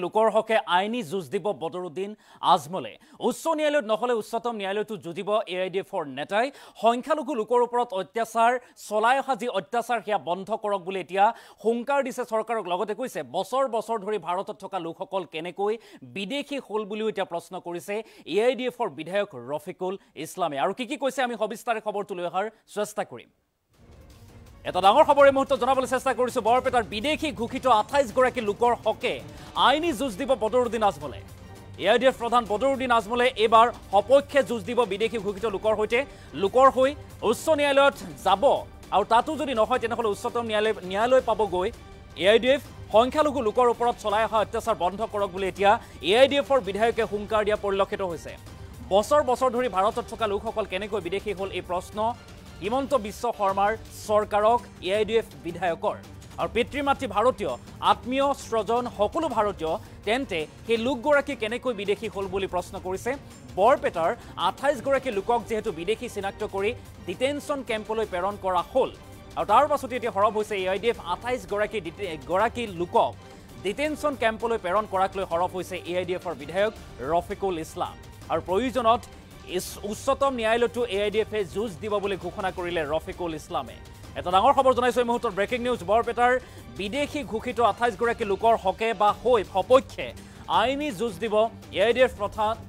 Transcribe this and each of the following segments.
লোকৰ হকে আইনী যুঁজ দিব বদৰুদ্দিন আজমলে উচ্চ ন্যায়ালয়ত নহলে উচ্চতম ন্যায়ালয়তো যুঁজিব এআইডিএফৰ নেতাই সংখ্যালঘু লোকৰ ওপৰত অত্যাচাৰ চলাই অহা যি অত্যাচাৰ সেয়া বন্ধ কৰক বুলি এতিয়া হুংকাৰ দিছে চৰকাৰক লগতে কৈছে বছৰ বছৰ ধৰি ভাৰতত থকা লোকসকল কেনেকৈ বিদেশী হল বুলিও এতিয়া প্ৰশ্ন কৰিছে এআইডিএফৰ বিধায়ক ৰফিকুল ইছলামে আৰু কি কৈছে আমি সবিস্তাৰে খবৰটো লৈ অহাৰ চেষ্টা কৰিম এটা ডাঙৰ খবৰ এই মুহূৰ্তত জনাবলৈ চেষ্টা কৰিছো বৰপেটাৰ বিদেশী ঘোষিত 28 গৰাকী লোকৰ হকে আইনী যুঁজ দিব বদৰুদ্দিন আজমলে এআইডিএফ প্ৰধান বদৰুদ্দিন আজমলে এবাৰ সপক্ষে যুঁজ দিব বিদেশী ঘোষিত লোকৰ হৈতে লোকৰ হৈ উচ্চ ন্যায়ালয়ত যাব আৰু তাতো যদি নহয় তেনেহলে উচ্চতম ন্যায়ালয় পাবগৈ এআইডিএফ সংখ্যালঘু লোকৰ ওপৰত চলাই অহা অত্যাচাৰ বন্ধ কৰক বুলি এতিয়া এআইডিএফৰ বিধায়কে হুংকাৰ দিয়া পৰিলক্ষিত হৈছে বছৰ বছৰ ধৰি ভাৰতত থকা লোকসকল কেনেকৈ বিদেশী হল এই প্ৰশ্ন হিমন্ত বিশ্ব শৰ্মাৰ চৰকাৰক এআইডিএফ বিধায়কৰ আৰু পিতৃমাতৃ ভাৰতীয় আত্মীয় স্বজন সকলো ভাৰতীয় তেন্তে সেই লোকগৰাকী কেনেকৈ বিদেশী হল বুলি প্ৰশ্ন কৰিছে বৰপেটাৰ 28 গৰাকী লোকক যেহেতু বিদেশী চিনাক্ত কৰি ডিটেনশন কেম্পলৈ প্ৰেৰণ কৰা হল আৰু তাৰ পাছতে এতিয়া হৰব হৈছে এআইডিএফ 28 গৰাকী লোকক ডিটেনশন কেম্পলৈ প্ৰেৰণ কৰাক লৈ হৰব হৈছে এআইডিএফৰ বিধায়ক ৰফিকুল ইছলাম আৰু প্ৰয়োজনত উচ্চতম ন্যায়ালয়তো এআইডিএফে যুঁজ দিব বুলি ঘোষণা কৰিলে ৰফিকুল ইছলামে এটা ডাঙৰ খবৰ জনাইছো এই মুহূৰ্তত ব্ৰেকিং নিউজ বৰপেটাৰ বিদেশী ঘোষিত 28 গৰাকী লোকৰ হকে বা হৈ সপক্ষে আইনী যুঁজ দিব এআইডিএফ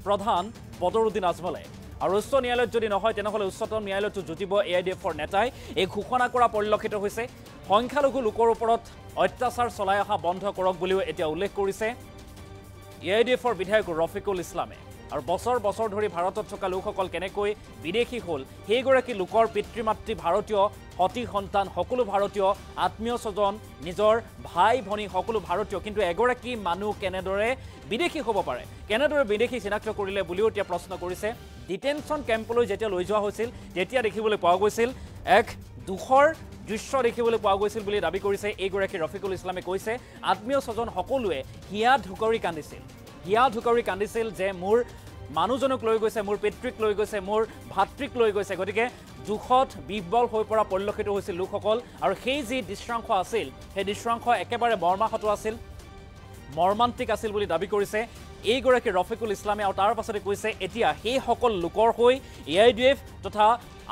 প্ৰধান বদৰুদ্দিন আজমলে আৰু উচ্চ ন্যায়ালয়ত যদি নহয় তেনেহলে উচ্চতম ন্যায়ালয়তো যুঁজিব এআইডিএফৰ নেতাই এই ঘোষণা কৰা পৰিলক্ষিত হৈছে সংখ্যালঘু লোকৰ ওপৰত অত্যাচাৰ চলাই অহা বন্ধ কৰক বুলিও এতিয়া উল্লেখ কৰিছে এআইডিএফৰ বিধায়ক ৰফিকুল ইছলামে আৰু বছৰ বছৰ ধৰি ভাৰতত থকা লোকসকল কেনেকৈ বিদেশী হল সেইগৰাকী লোকৰ পিতৃমাতৃ ভাৰতীয় সতি সন্তান সকলো ভাৰতীয় আত্মীয় স্বজন নিজৰ ভাই ভনী সকলো ভাৰতীয় কিন্তু এগৰাকী মানুহ কেনেদৰে বিদেশী হ'ব পাৰে কেনেদৰে বিদেশী চিনাক্ত কৰিলে বুলিও এতিয়া প্ৰশ্ন কৰিছে ডিটেনশন কেম্পলৈ যেতিয়া লৈ যোৱা হৈছিল তেতিয়া দেখিবলৈ পোৱা গৈছিল এক দুখৰ দৃশ্য দেখিবলৈ পোৱা গৈছিল বুলি দাবী কৰিছে এইগৰাকী ৰফিকুল ইছলামে কৈছে আত্মীয় স্বজন সকলোৱে হিয়া ঢুকৰি কান্দিছিল যে মোৰ মানুহজনক লৈ গৈছে মোৰ পিতৃক লৈ গৈছে মোৰ ভাতৃক লৈ গৈছে গতিকে দুখত বিহ্বল হৈ পৰা পৰিলক্ষিত হৈছিল লোকসকল আৰু সেই যি দৃশ্যাংশ আছিল সেই দৃশ্যাংশ একেবাৰে মৰ্মাহত আছিল মৰ্মান্তিক আছিল বুলি দাবী কৰিছে এইগৰাকী ৰফিকুল ইছলামে আৰু তাৰ পাছতে কৈছে এতিয়া সেই সকল লোকৰ হৈ এআইডিএফ তথা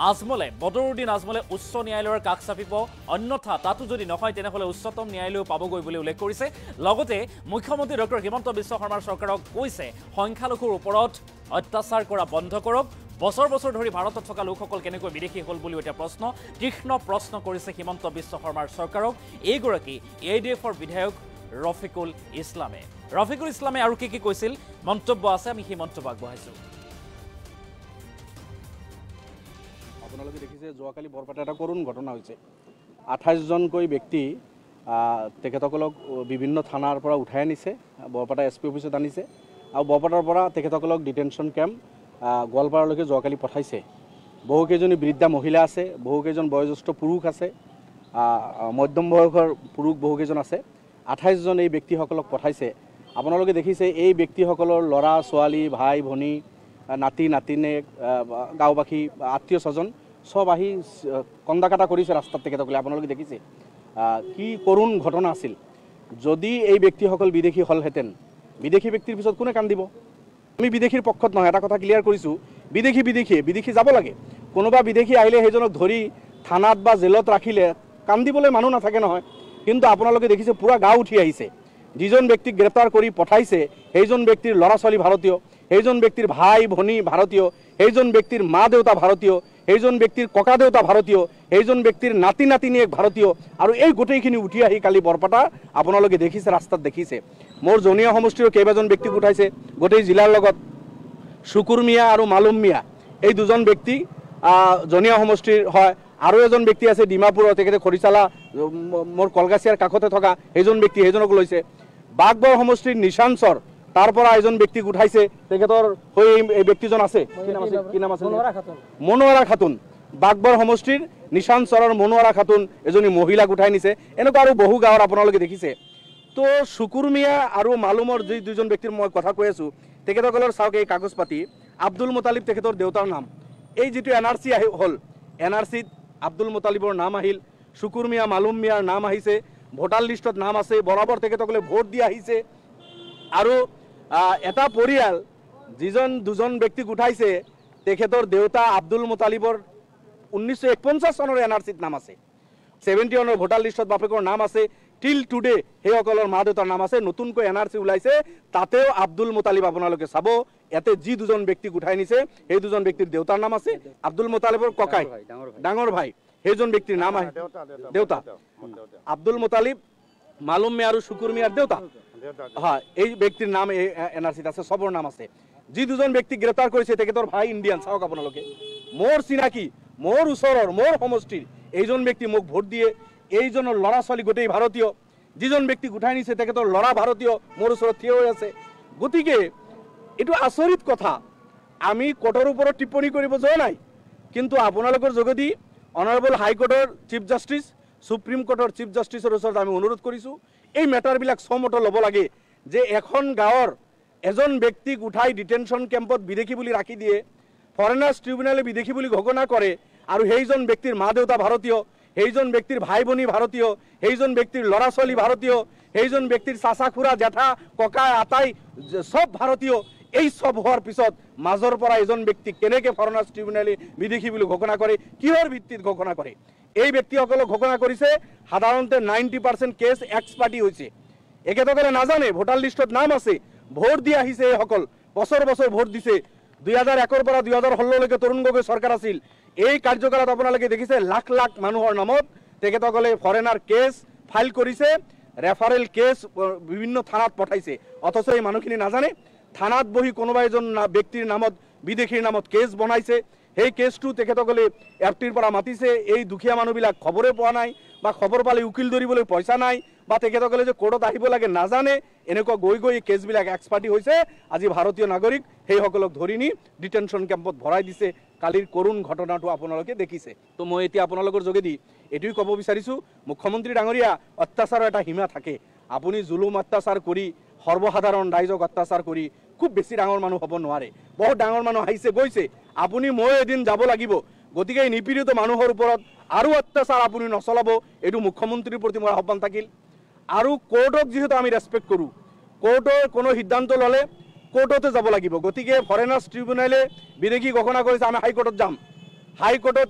আজমলে বদৰুদ্দিন আজমলে উচ্চ ন্যায়ালয়ৰ কাষ চাপিব অন্যথা তাতো যদি নহয় তেনেহলে উচ্চতম ন্যায়ালয় পাবগৈ বুলি উল্লেখ কৰিছে লগতে মুখ্যমন্ত্ৰী ডক্টৰ হিমন্ত বিশ্ব শৰ্মাৰ চৰকাৰক কৈছে সংখ্যালঘুৰ ওপৰত অত্যাচাৰ কৰা বন্ধ কৰক বছৰ বছৰ ধৰি ভাৰতত থকা লোকসকল কেনেকৈ বিদেশী হল বুলি এটা তীক্ষ্ণ প্ৰশ্ন কৰিছে হিমন্ত বিশ্ব শৰ্মাৰ চৰকাৰক এইগৰাকী এআইডিএফৰ বিধায়ক ৰফিকুল ইছলামে আৰু কি কৈছিল মন্তব্য আছে আমি সেই মন্তব্য আগবঢ়াইছো আপোনালোকে দেখিছে যোৱাকালি বৰপেটা এটা কৰুণ ঘটনা হৈছে 28 জনকৈ ব্যক্তি তেখেতসকলক বিভিন্ন থানাৰ পৰা উঠাই আনিছে বৰপেটা এছপি অফিচত আনিছে আৰু বৰপেটাৰ পৰা তেখেতসকলক ডিটেনশন কেম্প গোৱালপাৰালৈকে যোৱাকালি পঠাইছে বহুকেইজনী বৃদ্ধা মহিলা আছে বহুকেইজন বয়োজ্যেষ্ঠ পুৰুষ আছে মধ্যম বয়সৰ পুৰুষ বহুকেইজন আছে 28 জন এই ব্যক্তিসকলক পঠাইছে আপোনালোকে দেখিছে এই ব্যক্তিসকলৰ ল'ৰা ছোৱালী ভাই ভনী নাতি নাতিনেক গাঁওবাসী আত্মীয় স্বজন সব আহি কন্দাকাটা কৰিছে ৰাস্তাত তেখেতসকলে আপোনালোকে দেখিছে কি কৰুণ ঘটনা আছিল যদি এই ব্যক্তিসকল বিদেশী হলহেঁতেন বিদেশী ব্যক্তিৰ পিছত কোনে কান্দিব আমি বিদেশীৰ পক্ষত নহয় এটা কথা ক্লিয়াৰ কৰিছোঁ বিদেশী যাব লাগে কোনোবা বিদেশী আহিলে সেইজনক ধৰি থানাত বা জেলত ৰাখিলে কান্দিবলৈ মানুহ নাথাকে নহয় কিন্তু আপোনালোকে দেখিছে পুৰা গাঁও উঠি আহিছে যিজন ব্যক্তিক গ্ৰেপ্তাৰ কৰি পঠাইছে সেইজন ব্যক্তিৰ ল'ৰা ছোৱালী ভাৰতীয় সেইজন ব্যক্তিৰ ভাই ভনী ভাৰতীয় সেইজন ব্যক্তিৰ মা দেউতা ভাৰতীয় সেইজন ব্যক্তিৰ ককা দেউতা ভাৰতীয় সেইজন ব্যক্তিৰ নাতি নাতিনীয়েক ভাৰতীয় আৰু এই গোটেইখিনি উঠি আহি কালি বৰপেটা আপোনালোকে দেখিছে ৰাস্তাত দেখিছে মোৰ জনীয়া সমষ্টিৰ কেইবাজন ব্যক্তিক উঠাইছে গোটেই জিলাৰ লগত শুকুৰ মিয়া আৰু মালুম মিয়া এই দুজন ব্যক্তি জনীয়া সমষ্টিৰ হয় আৰু এজন ব্যক্তি আছে ডিমাপুৰৰ তেখেতে খৰিচালা মোৰ কলগাছিয়াৰ কাষতে থকা সেইজনক লৈছে বাগবৰ সমষ্টিৰ নিশাঞ্চৰ তাৰ পৰা এজন ব্যক্তিক উঠাইছে তেখেতৰ হৈ এই ব্যক্তিজন আছে কি নাম আছে মনোয়াৰা খাতুন বাগবৰ সমষ্টিৰ নিশাঞ্চৰৰ মনোয়াৰা খাতুন এজনী মহিলাক উঠাই নিছে এনেকুৱা আৰু বহু গাঁৱৰ আপোনালোকে দেখিছে তো শুকুৰ মিয়া আৰু মালুমৰ যি দুজন ব্যক্তিৰ মই কথা কৈ আছো তেখেতসকলৰ চাওক এই কাগজ পাতি আব্দুল মুতালিব তেখেতৰ দেউতাৰ নাম এই যিটো এনআৰসি হল এনআৰসিত আব্দুল মুতালিবৰ নাম আহিল শুকুৰ মিয়া মালুম মিয়াৰ নাম আহিছে ভোটাৰ লিষ্টত নাম আছে বৰাবৰ তেখেতসকলে ভোট দি আহিছে আৰু এটা পৰিয়াল যিজন দুজন ব্যক্তিক উঠাইছে তেখেতৰ দেউতা আব্দুল মুতালিবৰ 1949 চনৰ NRCত নাম আছে, 71 ভোটাৰ লিষ্টত বাপেকৰ নাম আছে, টিল টুডে সেইসকলৰ মা দেউতাৰ নাম আছে। নতুনকৈ NRC ওলাইছে, তাতেও আব্দুল মুতালিব আপোনালোকে চাব, ইয়াতে যি দুজন ব্যক্তিক উঠাই নিছে সেই দুজন ব্যক্তিৰ দেউতাৰ নাম আছে, আব্দুল মুতালিবৰ ককাই ডাঙৰ ভাই সেইজন ব্যক্তিৰ নাম আহে দেউতা আব্দুল মুতালিব, মালুম মিয়া আৰু শুকুৰ মিয়াৰ দেউতা। হয়, এই ব্যক্তিৰ নাম এই NRCত আছে, চবৰ নাম আছে। যি দুজন ব্যক্তিক গ্ৰেপ্তাৰ কৰিছে তেখেতৰ ভাই ইণ্ডিয়ান। চাওক আপোনালোকে, মোৰ চিনাকি, মোৰ ওচৰৰ, মোৰ সমষ্টিৰ এইজন ব্যক্তি মোক ভোট দিয়ে, এইজনৰ ল'ৰা ছোৱালী গোটেই ভাৰতীয়, যিজন ব্যক্তিক উঠাই নিছে তেখেতৰ ল'ৰা ভাৰতীয়, মোৰ ওচৰত থিয় হৈ আছে। গতিকে এইটো আচৰিত কথা। আমি কোৰ্টৰ ওপৰত টিপ্পনী কৰিব যোৱা নাই, কিন্তু আপোনালোকৰ যোগেদি অনাৰেবল হাইকোৰ্টৰ চিফ জাষ্টিছ, সুপ্ৰিম কোৰ্টৰ চিফ জাষ্টিছৰ ওচৰত আমি অনুৰোধ কৰিছোঁ, এই মেটাৰবিলাক চমতো ল'ব লাগে যে এখন গাঁৱৰ এজন ব্যক্তিক উঠাই ডিটেনশ্যন কেম্পত বিদেশী বুলি ৰাখি দিয়ে, ফৰেনাৰ্ছ ট্ৰিবিউনেলে বিদেশী বুলি ঘোষণা কৰে, আৰু সেইজন ব্যক্তিৰ মা দেউতা ভাৰতীয়, সেইজন ব্যক্তিৰ ভাই ভনী ভাৰতীয়, সেইজন ব্যক্তিৰ ল'ৰা ছোৱালী ভাৰতীয়, সেইজন ব্যক্তিৰ চাচা খুৰা জেঠা ককা আটাই চব ভাৰতীয়। এই চব হোৱাৰ পিছত মাজৰ পৰা এজন ব্যক্তিক কেনেকৈ ফৰেনাৰ্ছ ট্ৰিবিউনেলে বিদেশী বুলি ঘোষণা কৰে, কিহৰ ভিত্তিত ঘোষণা কৰে? এই ব্যক্তিসকলক ঘোষণা কৰিছে সাধাৰণতে 90% কেছ এক্স পাৰ্টি হৈছে। এখেতসকলে নাজানে ভোটাৰ লিষ্টত নাম আছে, ভোট দি আহিছে, এইসকল বছৰ বছৰ ভোট দিছে। 2001 পৰা 2016লৈকে তৰুণ গগৈ চৰকাৰ আছিল। এই কাৰ্যকালত আপোনালোকে দেখিছে লাখ লাখ মানুহৰ নামত তেখেতসকলে ফৰেনাৰ কেছ ফাইল কৰিছে, ৰেফাৰেল কেছ বিভিন্ন থানাত পঠাইছে, অথচ এই মানুহখিনি নাজানে থানাত বহি কোনোবা এজন ব্যক্তিৰ নামত বিদেশীৰ নামত কেছ বনাইছে। সেই কেছটো তেখেতসকলে এফটিৰ পৰা মাতিছে, এই দুখীয়া মানুহবিলাক খবৰে পোৱা নাই, বা খবৰ পালে উকিল ধৰিবলৈ পইচা নাই, বা তেখেতসকলে যে কোৰ্টত আহিব লাগে নাজানে, এনেকুৱা গৈ গৈ কেছবিলাক এক্সপাৰ্টি হৈছে। আজি ভাৰতীয় নাগৰিক সেইসকলক ধৰি নি ডিটেনশ্যন কেম্পত ভৰাই দিছে। কালিৰ কৰুণ ঘটনাটো আপোনালোকে দেখিছে। তো মই এতিয়া আপোনালোকৰ যোগেদি এইটোৱে ক'ব বিচাৰিছোঁ, মুখ্যমন্ত্ৰী ডাঙৰীয়া, অত্যাচাৰৰ এটা সীমা থাকে। আপুনি জুলুম অত্যাচাৰ কৰি, সৰ্বসাধাৰণ ৰাইজক অত্যাচাৰ কৰি খুব বেছি ডাঙৰ মানুহ হ'ব নোৱাৰে। বহুত ডাঙৰ মানুহ আহিছে গৈছে, আপুনি মই এদিন যাব লাগিব। গতিকে এই নিপীড়িত মানুহৰ ওপৰত আৰু অত্যাচাৰ আপুনি নচলাব, এইটো মুখ্যমন্ত্ৰীৰ প্ৰতি মোৰ আহ্বান থাকিল। আৰু কোৰ্টক যিহেতু আমি ৰেচপেক্ট কৰোঁ, কোৰ্টৰ কোনো সিদ্ধান্ত ল'লে কোৰ্টতে যাব লাগিব। গতিকে ফৰেনাৰ্ছ ট্ৰিবিউনেলে বিদেশী ঘোষণা কৰিছে, আমি হাইকোৰ্টত যাম, হাইকোৰ্টত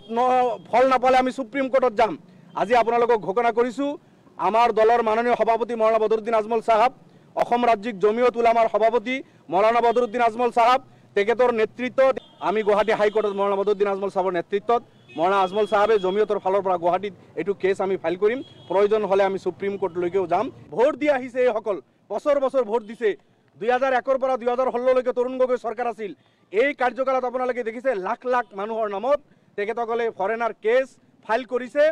ফল নাপালে আমি সুপ্ৰিম কোৰ্টত যাম। আজি আপোনালোকক ঘোষণা কৰিছোঁ, আমাৰ দলৰ মাননীয় সভাপতি মৌলানা বদৰুদ্দিন আজমল চাহাব, অসম ৰাজ্যিক জমিয়ত উলামাৰ সভাপতি মৌলানা বদৰুদ্দিন আজমল চাহাব, তেখেতৰ নেতৃত্বত আমি গুৱাহাটী হাইকোৰ্টত মৌলানা বদৰুদ্দিন আজমল চাহাবৰ নেতৃত্বত মৌলানা আজমল চাহাবে জমিয়তৰ ফালৰ পৰা গুৱাহাটীত এইটো কেছ আমি ফাইল কৰিম। প্ৰয়োজন হ'লে আমি সুপ্ৰিম কোৰ্টলৈকেও যাম। ভোট দি আহিছে এইসকল, বছৰ বছৰ ভোট দিছে। 2001 পৰা 2016লৈকে তৰুণ গগৈ চৰকাৰ আছিল। এই কাৰ্যকালত আপোনালোকে দেখিছে লাখ লাখ মানুহৰ নামত তেখেতসকলে ফৰেনাৰ কেছ ফাইল কৰিছে,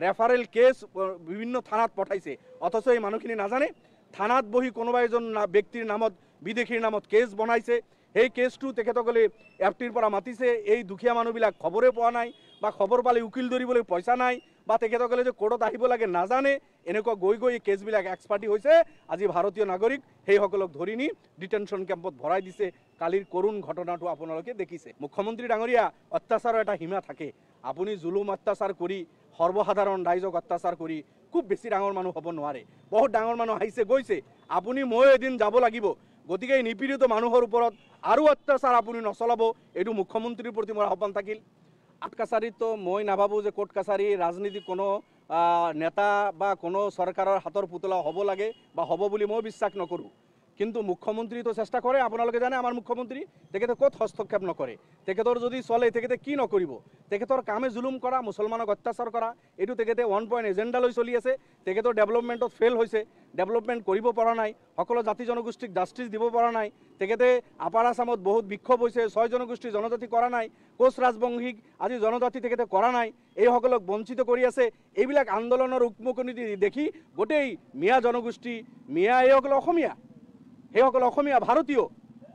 ৰেফাৰেল কেছ বিভিন্ন থানাত পঠাইছে, অথচ এই মানুহখিনি নাজানে থানাত বহি কোনোবা এজন ব্যক্তিৰ নামত বিদেশীৰ নামত কেছ বনাইছে। সেই কেছটো তেখেতসকলে এফটিৰ পৰা মাতিছে, এই দুখীয়া মানুহবিলাক খবৰে পোৱা নাই, বা খবৰ পালে উকিল ধৰিবলৈ পইচা নাই, বা তেখেতসকলে যে কোৰ্টত আহিব লাগে নাজানে, এনেকুৱা গৈ গৈ এই কেছবিলাক এক্সপাৰ্টি হৈছে। আজি ভাৰতীয় নাগৰিক সেইসকলক ধৰি নি ডিটেনশ্যন কেম্পত ভৰাই দিছে। কালিৰ কৰুণ ঘটনাটো আপোনালোকে দেখিছে। মুখ্যমন্ত্ৰী ডাঙৰীয়া, অত্যাচাৰৰ এটা সীমা থাকে। আপুনি জুলুম অত্যাচাৰ কৰি, সৰ্বসাধাৰণ ৰাইজক অত্যাচাৰ কৰি খুব বেছি ডাঙৰ মানুহ হ'ব নোৱাৰে। বহুত ডাঙৰ মানুহ আহিছে গৈছে, আপুনি মই এদিন যাব লাগিব। গতিকে এই নিপীড়িত মানুহৰ ওপৰত আৰু অত্যাচাৰ আপুনি নচলাব, এইটো মুখ্যমন্ত্ৰীৰ প্ৰতি মোৰ আহ্বান থাকিল। কোৰ্ট কাছাৰীতো মই নাভাবোঁ যে কোৰ্ট কাছাৰী ৰাজনীতি কোনো নেতা বা কোনো চৰকাৰৰ হাতৰ পুতলা হ'ব লাগে বা হ'ব বুলি মই বিশ্বাস নকৰোঁ। কিন্তু মুখ্যমন্ত্ৰীটো চেষ্টা কৰে, আপোনালোকে জানে আমাৰ মুখ্যমন্ত্ৰী তেখেতে ক'ত হস্তক্ষেপ নকৰে। তেখেতৰ যদি চলে তেখেতে কি নকৰিব? তেখেতৰ কামে জুলুম কৰা, মুছলমানক অত্যাচাৰ কৰা, এইটো তেখেতে 1 পইণ্ট এজেণ্ডা লৈ চলি আছে। তেখেতৰ ডেভেলপমেণ্টত ফেইল হৈছে, ডেভেলপমেণ্ট কৰিব পৰা নাই, সকলো জাতি জনগোষ্ঠীক জাষ্টিছ দিব পৰা নাই। তেখেতে আপাৰ আছামত বহুত বিক্ষোভ হৈছে, 6 জনগোষ্ঠী জনজাতি কৰা নাই, কোচ ৰাজবংশীক আজি জনজাতি তেখেতে কৰা নাই, এইসকলক বঞ্চিত কৰি আছে। এইবিলাক আন্দোলনৰ উকমুকনি দেখি গোটেই মিয়া জনগোষ্ঠী, মিয়া এইসকল অসমীয়া, সেইসকল অসমীয়া ভাৰতীয়,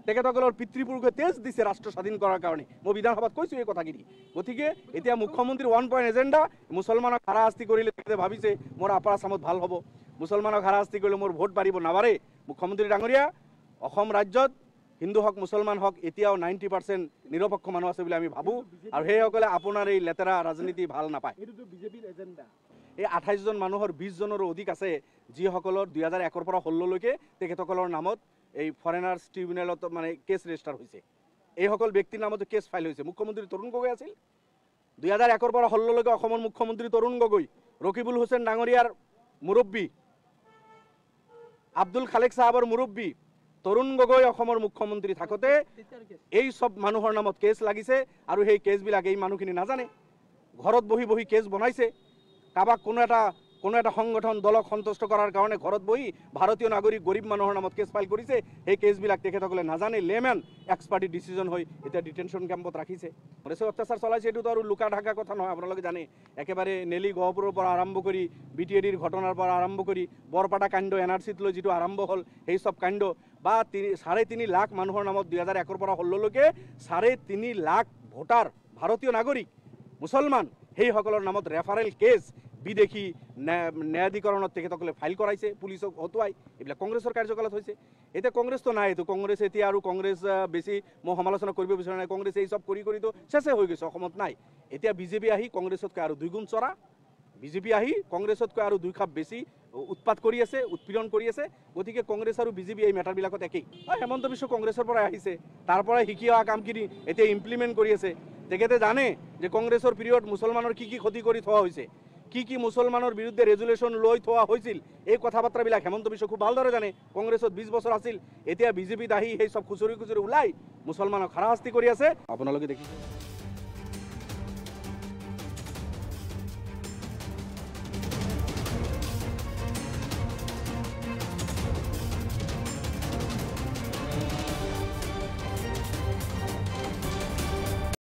তেখেতসকলৰ পিতৃপুৰুষে তেজ দিছে ৰাষ্ট্ৰ স্বাধীন কৰাৰ কাৰণে। মই বিধানসভাত কৈছোঁ এই কথাখিনি। গতিকে এতিয়া মুখ্যমন্ত্ৰীৰ 1 পইণ্ট এজেণ্ডা, মুছলমানক হাৰাশাস্তি কৰিলে তেখেতে ভাবিছে মোৰ আপাৰ আছামত ভাল হ'ব, মুছলমানক হাৰাশাস্তি কৰিলে মোৰ ভোট বাঢ়িব। নাবাৰে। মুখ্যমন্ত্ৰী ডাঙৰীয়া, অসম ৰাজ্যত হিন্দু হওক মুছলমান হওক এতিয়াও 90% নিৰপেক্ষ মানুহ আছে বুলি আমি ভাবোঁ, আৰু সেইসকলে আপোনাৰ এই লেতেৰা ৰাজনীতি ভাল নাপায়। এইটোতো বিজেপিৰ এজেণ্ডা। এই 28জন মানুহৰ 20জনৰো অধিক আছে যিসকলৰ 2001 পৰা 16লৈকে তেখেতসকলৰ নামত এই ফৰেনাৰ্স ট্ৰিবিউনেলত মানে কেছ ৰেজিষ্টাৰ হৈছে। এইসকল ব্যক্তিৰ নামতো কেছ ফাইল হৈছে। মুখ্যমন্ত্ৰী তৰুণ গগৈ আছিল 2001 পৰা 16লৈকে অসমৰ মুখ্যমন্ত্ৰী তৰুণ গগৈ, ৰকিবুল হুছেইন ডাঙৰীয়াৰ মুৰব্বী, আব্দুল খালেক সাহাবৰ মুৰব্বী তৰুণ গগৈ অসমৰ মুখ্যমন্ত্ৰী থাকোঁতে এই সব মানুহৰ নামত কেছ লাগিছে আৰু সেই কেছবিলাক এই মানুহখিনি নাজানে। ঘৰত বহি বহি কেছ বনাইছে। কাৰোবাক কোনো এটা সংগঠন দলক সন্তুষ্ট কৰাৰ কাৰণে ঘৰত বহি ভাৰতীয় নাগৰিক গৰীব মানুহৰ নামত কেছ ফাইল কৰিছে। সেই কেছবিলাক তেখেতসকলে নাজানে, লেমেন এক্সপাৰ্টি ডিচিজন হৈ এতিয়া ডিটেনশ্যন কেম্পত ৰাখিছে। কংগ্ৰেছে অত্যাচাৰ চলাইছে, এইটোতো আৰু লুকা ঢাকা কথা নহয়, আপোনালোকে জানে। একেবাৰে নেলি গহপুৰৰ পৰা আৰম্ভ কৰি BTADৰ ঘটনাৰ পৰা আৰম্ভ কৰি বৰপাটা কাণ্ড NRCত লৈ যিটো আৰম্ভ হ'ল, সেই সব কাণ্ড বা 3.5 লাখ মানুহৰ নামত 2001 পৰা 16লৈকে 3.5 লাখ ভোটাৰ ভাৰতীয় নাগৰিক মুছলমান, সেইসকলৰ নামত ৰেফাৰেল কেছ বিদেশী ন্যায়াধিকৰণত তেখেতসকলে ফাইল কৰাইছে, পুলিচক হতুৱাই। এইবিলাক কংগ্ৰেছৰ কাৰ্যকালত হৈছে। এতিয়া কংগ্ৰেছটো নাই, এইটো কংগ্ৰেছ এতিয়া আৰু কংগ্ৰেছ বেছি মই সমালোচনা কৰিব বিচৰা নাই। কংগ্ৰেছে এই সব কৰিতো চেছে হৈ গৈছে, অসমত নাই। এতিয়া বিজেপি আহি কংগ্ৰেছতকৈ আৰু 2 গুণ চৰা, বিজেপি আহি কংগ্ৰেছতকৈ আৰু 2 খাপ বেছি উৎপাত কৰি আছে, উৎপীড়ন কৰি আছে। গতিকে কংগ্ৰেছ আৰু বিজেপি এই মেটাৰবিলাকত একেই। হেমন্ত বিশ্ব কংগ্ৰেছৰ পৰাই আহিছে, তাৰ পৰাই শিকি অহা কামখিনি এতিয়া ইমপ্লিমেণ্ট কৰি আছে। তেখেতে জানে যে কংগ্ৰেছৰ পিৰিয়ড মুছলমানৰ কি ক্ষতি কৰি থোৱা হৈছে, কি মুছলমানৰ বিৰুদ্ধে ৰেজুলেশ্যন লৈ থোৱা হৈছিল, এই কথা বাৰ্তাবিলাক হেমন্ত বিশ্ব খুব ভালদৰে জানে। কংগ্ৰেছত 20 বছৰ আছিল, এতিয়া বিজেপিত আহি সেই সব খুচৰি ওলাই মুছলমানক হাৰাশাস্তি কৰি আছে। আপোনালোকে দেখিছে।